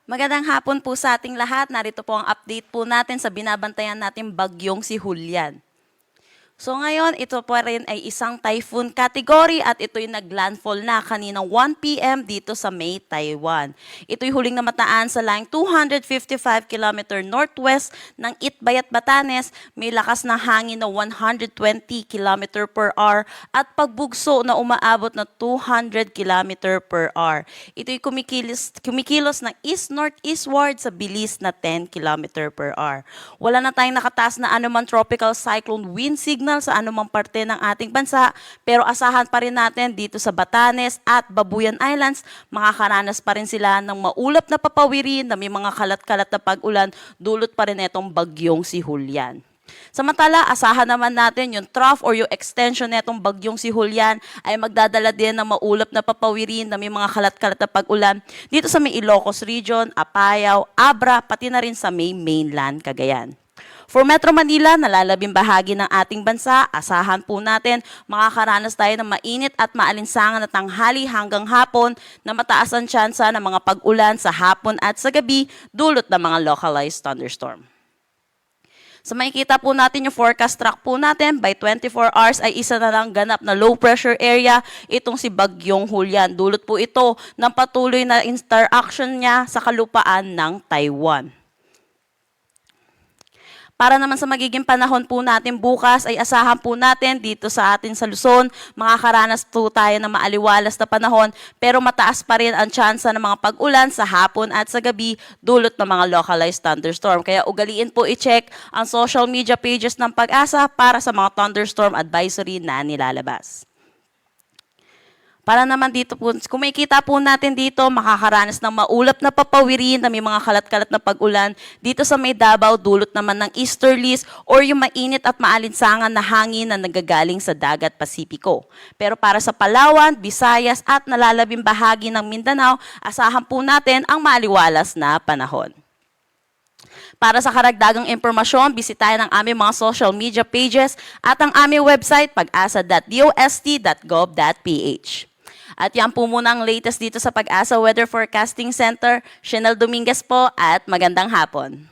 Magandang hapon po sa ating lahat. Narito po ang update po natin sa binabantayan nating bagyong si Julian. So ngayon, ito pa rin ay isang typhoon category at ito'y naglandfall na kaninang 1 p.m. dito sa May, Taiwan. Ito'y huling namataan sa line 255 km northwest ng Itbayat, Batanes. May lakas na hangin na 120 km per hour at pagbugso na umaabot na 200 km per hour. Ito'y kumikilos ng east-northeastward sa bilis na 10 km per hour. Wala na tayong nakataas na anumang tropical cyclone wind signal sa anumang parte ng ating bansa, pero asahan pa rin natin dito sa Batanes at Babuyan Islands, makakaranas pa rin sila ng maulap na papawirin na may mga kalat-kalat na pag-ulan, dulot pa rin itong bagyong si Julian. Samantala, asahan naman natin yung trough or yung extension netong bagyong si Julian ay magdadala din ng maulap na papawirin na may mga kalat-kalat na pag-ulan dito sa may Ilocos Region, Apayao, Abra, pati na rin sa may mainland Cagayan. For Metro Manila, nalalabing bahagi ng ating bansa, asahan po natin makakaranas tayo ng mainit at maalinsangan na tanghali hanggang hapon na mataas ang tsansa ng mga pag-ulan sa hapon at sa gabi dulot ng mga localized thunderstorm. So makikita po natin yung forecast track po natin, by 24 hours ay isa na lang ganap na low pressure area, itong si Bagyong Julian. Dulot po ito ng patuloy na interaction niya sa kalupaan ng Taiwan. Para naman sa magiging panahon po natin bukas ay asahan po natin dito sa atin sa Luzon, makakaranas po tayo ng maaliwalas na panahon pero mataas pa rin ang tsansa ng mga pag-ulan sa hapon at sa gabi dulot ng mga localized thunderstorm. Kaya ugaliin po i-check ang social media pages ng Pag-asa para sa mga thunderstorm advisory na nilalabas. Para naman dito po, kung makikita po natin dito, makakaranas ng maulap na papawirin na may mga kalat-kalat na pag-ulan. Dito sa may Davao, dulot naman ng easterlies or yung mainit at maalinsangan na hangin na nagagaling sa dagat Pasipiko. Pero para sa Palawan, Visayas at nalalabing bahagi ng Mindanao, asahan po natin ang maaliwalas na panahon. Para sa karagdagang impormasyon, bisitahin ang aming mga social media pages at ang aming website pag-asa.dost.gov.ph. At yan po muna ang latest dito sa Pag-asa Weather Forecasting Center. Chanel Dominguez po at magandang hapon.